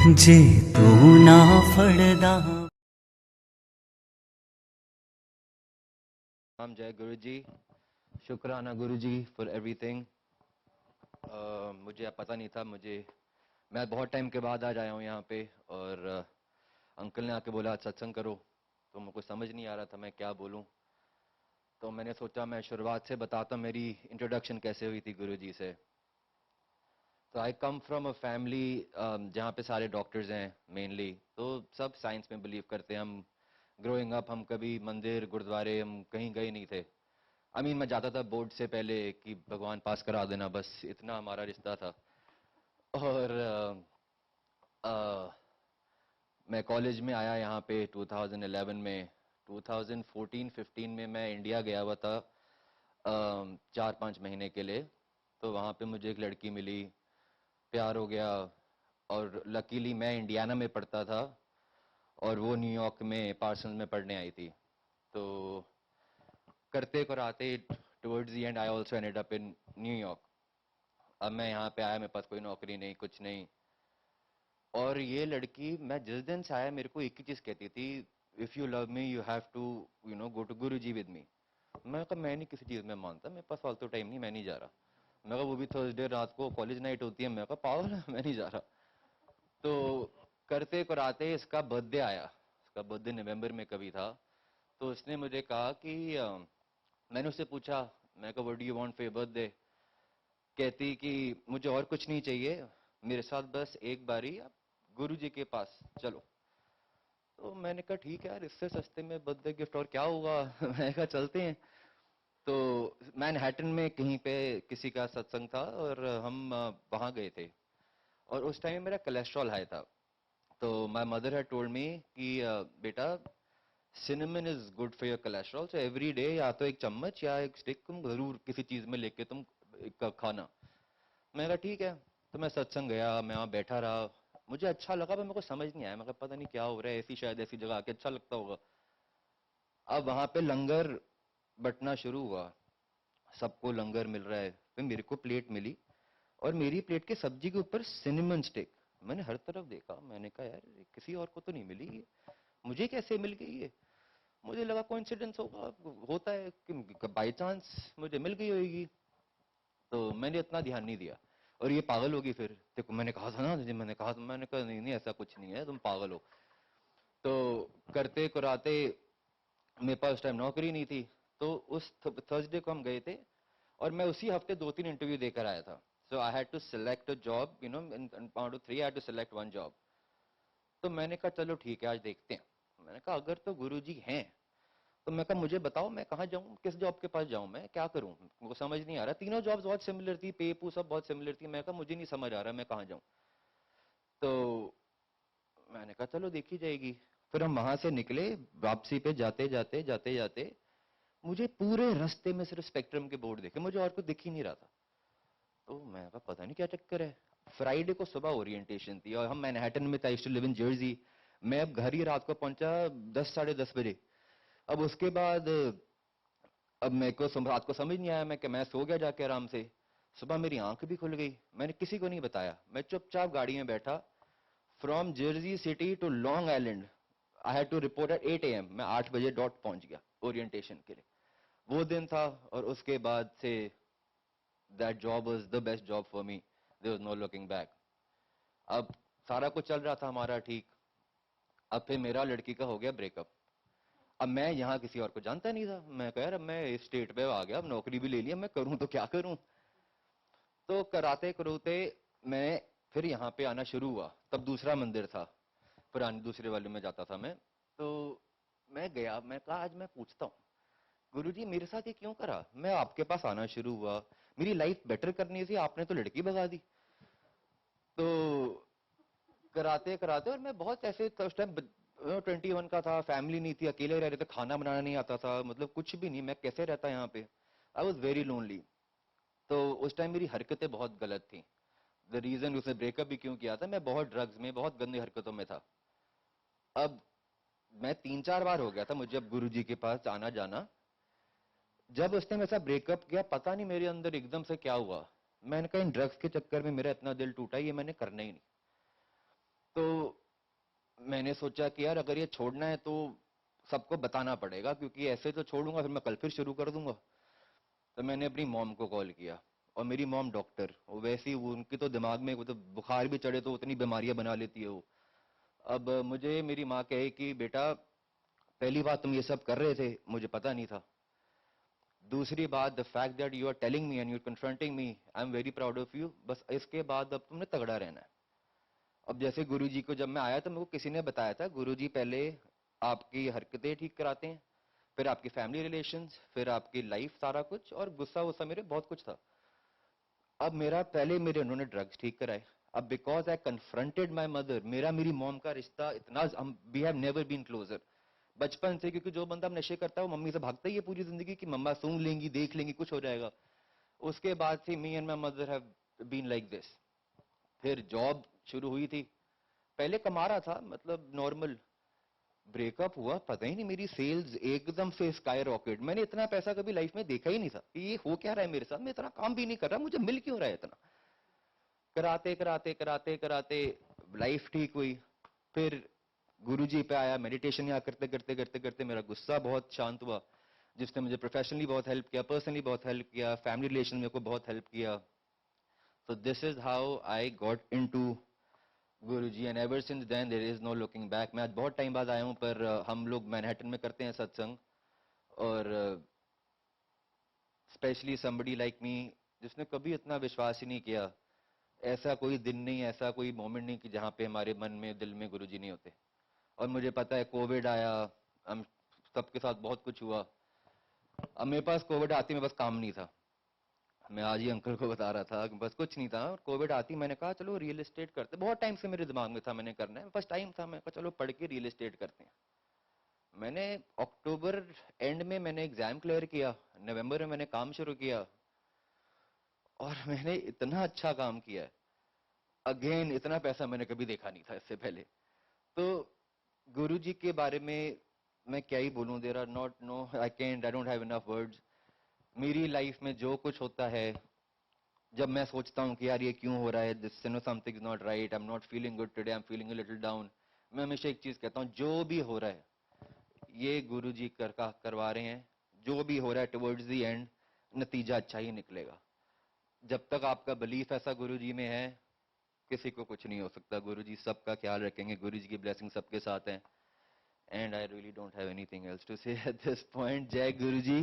जे तू ना फड़दा। हम जय गुरु जी। शुक्राना गुरु जी फॉर एवरीथिंग। मुझे अब पता नहीं था। मैं बहुत टाइम के बाद आज आया हूँ यहाँ पे, और अंकल ने आके बोला सत्संग करो, तो मुझको समझ नहीं आ रहा था मैं क्या बोलूँ। तो मैंने सोचा मैं शुरुआत से बताता हूँ मेरी इंट्रोडक्शन कैसे हुई थी गुरु जी से। तो आई कम फ्रॉम अ फैमिली जहाँ पे सारे डॉक्टर्स हैं मेनली, तो सब साइंस में बिलीव करते हैं। हम ग्रोइंग अप हम कभी मंदिर गुरुद्वारे हम कहीं गए नहीं थे। मैं जाता था बोर्ड से पहले कि भगवान पास करा देना, बस इतना हमारा रिश्ता था। और मैं कॉलेज में आया यहाँ पे 2011 में। 2014-15 में मैं इंडिया गया हुआ था 4-5 महीने के लिए। तो वहाँ पे मुझे एक लड़की मिली, प्यार हो गया। और लकीली मैं इंडियाना में पढ़ता था और वो न्यूयॉर्क में पार्सन्स में पढ़ने आई थी। तो करते कराते towards the and I also ended up in New York. अब मैं यहाँ पे आया, मेरे पास कोई नौकरी नहीं, कुछ नहीं। और ये लड़की, मैं जिस दिन से आया मेरे को एक ही चीज कहती थी, if you love me you have to go to Guru ji with me. मैं कहा मैं नहीं किसी चीज में मानता, मेरे पास फालतू टाइम नहीं, मैं नहीं जा रहा। मैं कहा वो भी थर्सडे रात को कॉलेज नाइट होती है। मैं कहा पागल है, मैं नहीं जा रहा। तो करते कराते इसका बर्थडे आया। इसका बर्थडे नवंबर में कभी था। तो उसने मुझे कहा कि मैंने उससे पूछा, मैं कहा what do you want for your birthday. कहती कि मुझे और कुछ नहीं चाहिए, मेरे साथ बस एक बारी आप गुरु जी के पास चलो। तो मैंने कहा ठीक है यार, इससे सस्ते में बर्थडे गिफ्ट और क्या होगा। मैंने कहा चलते हैं। तो मैनहट्टन में कहीं पे किसी का सत्संग था और हम वहां गए थे। और उस टाइम मेरा कोलेस्ट्रॉल हाई था। तो my mother had told me कि बेटा cinnamon is good for your cholesterol, so every day या तो एक चम्मच या एक स्टिक तुम जरूर किसी चीज में लेके तुम खाना। मैं कहा ठीक है। तो मैं सत्संग गया, मैं वहाँ बैठा रहा। मुझे अच्छा लगा पर मेरे को समझ नहीं आया। मैं कहा पता नहीं क्या हो रहा है, ऐसी शायद ऐसी जगह आके अच्छा लगता होगा। अब वहां पे लंगर बंटना शुरू हुआ, सबको लंगर मिल रहा है। फिर मेरे को प्लेट मिली और मेरी प्लेट के सब्जी के ऊपर सिनेमन स्टिक। मैंने हर तरफ देखा, मैंने कहा यार ये किसी और को तो नहीं मिली ये, मुझे कैसे मिल गई ये। मुझे लगा कोइंसिडेंस होगा, होता है कि बाई चांस मुझे मिल गई होगी। तो मैंने इतना ध्यान नहीं दिया। और ये पागल होगी फिर, देखो मैंने कहा था ना तुझे, मैंने कहा नहीं नहीं ऐसा कुछ नहीं है, तुम पागल हो। तो करते कराते मेरे पास उस टाइम नौकरी नहीं थी। तो उस थर्सडे को हम गए थे और मैं उसी हफ्ते 2-3 इंटरव्यू देकर आया था। So I had to select a job, in 1 to 3 I had to select one job. तो मैंने कहा चलो ठीक है आज देखते हैं। मैंने कहा अगर तो गुरुजी हैं तो मैं कहा मुझे बताओ मैं कहाँ जाऊँ, किस जॉब के पास जाऊँ, मैं क्या करूँ, मुझे समझ नहीं आ रहा। तीनों जॉब्स बहुत सिमिलर थी, पेपू सब बहुत सिमिलर थी। मैं कहा मुझे नहीं समझ आ रहा मैं कहाँ जाऊँ। तो मैंने कहा चलो देखी जाएगी। फिर हम वहां से निकले, वापसी पे जाते जाते जाते जाते मुझे पूरे रास्ते में सिर्फ स्पेक्ट्रम के बोर्ड देखे, मुझे और कुछ दिख ही नहीं रहा था। तो मैं कहा पता नहीं क्या चक्कर है। फ्राइडे को सुबह ओरिएंटेशन थी और हम मैनहट्टन में था, टू लिव इन जर्सी। मैं अब घर ही रात को पहुंचा 10-10:30 बजे। अब उसके बाद अब मेरे को रात को समझ नहीं आया, मैं सो गया जाके आराम से। सुबह मेरी आंख भी खुल गई, मैंने किसी को नहीं बताया, मैं चुपचाप गाड़ी में बैठा। From Jersey City to Long Island I had to report at 8 AM। मैं 8 बजे डॉट पहुंच गया ओरिएंटेशन के लिए। वो दिन था। और उसके बाद से that job was the best job for me, there was no looking back. अब सारा कुछ चल रहा था हमारा ठीक। अब फिर मेरा लड़की का हो गया ब्रेकअप। अब मैं यहाँ किसी और को जानता नहीं था। मैं कह यार अब मैं इस स्टेट पे आ गया, अब नौकरी भी ले लिया, मैं करूं तो क्या करूं। तो कराते करोते मैं फिर यहाँ पे आना शुरू हुआ। तब दूसरा मंदिर था, पुराने दूसरे वाले में जाता था मैं। तो मैं गया, मैं कहा आज मैं पूछता हूँ गुरुजी मेरे साथ ये क्यों करा। मैं आपके पास आना शुरू हुआ, मेरी लाइफ बेटर करनी थी, आपने तो लड़की भगा दी। तो कराते कराते, और मैं बहुत ऐसे उस टाइम 21 का था, फैमिली नहीं थी, अकेले रह रहे थे, खाना बनाना नहीं आता था, मतलब कुछ भी नहीं, मैं कैसे रहता यहाँ पे। I was very lonely. तो उस टाइम मेरी हरकतें बहुत गलत थी। द रीजन उसने ब्रेकअप भी क्यों किया था, मैं बहुत ड्रग्स में बहुत गंदी हरकतों में था। अब मैं 3-4 बार हो गया था मुझे अब गुरु जी के पास आना जाना। जब उसने मेरे साथ ब्रेकअप किया, पता नहीं मेरे अंदर एकदम से क्या हुआ। मैंने कहा इन ड्रग्स के चक्कर में मेरा इतना दिल टूटा, ये मैंने करना ही नहीं। तो मैंने सोचा कि यार अगर ये छोड़ना है तो सबको बताना पड़ेगा, क्योंकि ऐसे तो छोड़ूंगा फिर मैं कल फिर शुरू कर दूंगा। तो मैंने अपनी मॉम को कॉल किया, और मेरी मॉम डॉक्टर, वो वैसी उनकी तो दिमाग में वो तो बुखार भी चढ़े तो उतनी बीमारियां बना लेती है वो। अब मुझे मेरी माँ कहे कि बेटा पहली बात तुम ये सब कर रहे थे, मुझे पता नहीं था। दूसरी बात, the fact that you are telling me and you are confronting me, I am very proud of you. बस इसके बाद अब तुमने तगड़ा रहना है। अब जैसे गुरुजी को जब मैं आया तो मेरे को किसी ने बताया था, गुरुजी पहले आपकी हरकतें ठीक कराते हैं, फिर आपकी फैमिली रिलेशंस, फिर आपकी लाइफ, सारा कुछ, और गुस्सा वुस्सा मेरे बहुत कुछ था। अब मेरा पहले मेरे उन्होंने ड्रग्स ठीक कराए। अब because I confronted my mother, मेरा मेरी मॉम का रिश्ता इतना, हम we have never been closer बचपन से, क्योंकि जो बंदा नशे करता है वो मम्मी से भागता ही है पूरी जिंदगी कि मम्मा सूंघ लेंगी, देख लेंगी, कुछ हो जाएगा। उसके बाद से me and my mother have been like this. फिर जॉब शुरू हुई थी, पहले कमा रहा था, मतलब नॉर्मल। ब्रेकअप हुआ, पता ही नहीं, मेरी सेल्स एकदम से स्काई रॉकेट। मैंने इतना पैसा कभी लाइफ में देखा ही नहीं था कि ये हो क्या रहा है मेरे साथ, मैं इतना काम भी नहीं कर रहा, मुझे मिल क्यों रहा है इतना। कराते कराते कराते कराते लाइफ ठीक हुई। फिर गुरुजी पे आया, मेडिटेशन यहाँ करते करते करते करते मेरा गुस्सा बहुत शांत हुआ, जिसने मुझे प्रोफेशनली बहुत हेल्प किया, पर्सनली बहुत हेल्प किया, फैमिली रिलेशन में को बहुत हेल्प किया। So this is how I got into Guruji, and ever since then there is no looking back. मैं आज बहुत टाइम बाद आया हूँ, पर हम लोग मैनहट्टन में करते हैं सत्संग, और स्पेशली समबडी लाइक मी जिसने कभी इतना विश्वास ही नहीं किया। ऐसा कोई दिन नहीं, ऐसा कोई मोमेंट नहीं कि जहाँ पे हमारे मन में दिल में गुरुजी नहीं होते। और मुझे पता है कोविड आया, हम सबके साथ बहुत कुछ हुआ। अब मेरे पास कोविड आती में बस काम नहीं था, मैं आज ही अंकल को बता रहा था कि बस कुछ नहीं था। और कोविड आती मैंने कहा चलो रियल एस्टेट करते, बहुत टाइम से मेरे दिमाग में था मैंने करना है, बस टाइम था, मैं कहा चलो पढ़ के रियल एस्टेट करते हैं। मैंने अक्टूबर एंड में मैंने एग्जाम क्लियर किया, नवंबर में मैंने काम शुरू किया, और मैंने इतना अच्छा काम किया है। अगेन इतना पैसा मैंने कभी देखा नहीं था इससे पहले। तो गुरुजी के बारे में मैं क्या ही बोलूं, there are not no I don't have enough words. मेरी लाइफ में जो कुछ होता है, जब मैं सोचता हूँ कि यार ये क्यों हो रहा है, this know something is not right, I am not feeling good today, I am feeling a little down, मैं हमेशा एक चीज कहता हूँ, जो भी हो रहा है ये गुरुजी करवा रहे हैं। जो भी हो रहा है टुवर्ड्स द एंड नतीजा अच्छा ही निकलेगा। जब तक आपका बिलीफ ऐसा गुरुजी में है, किसी को कुछ नहीं हो सकता। गुरुजी सबका ख्याल रखेंगे, गुरुजी की ब्लेसिंग सबके साथ है। And I really don't have anything else to say at this point. जय गुरुजी।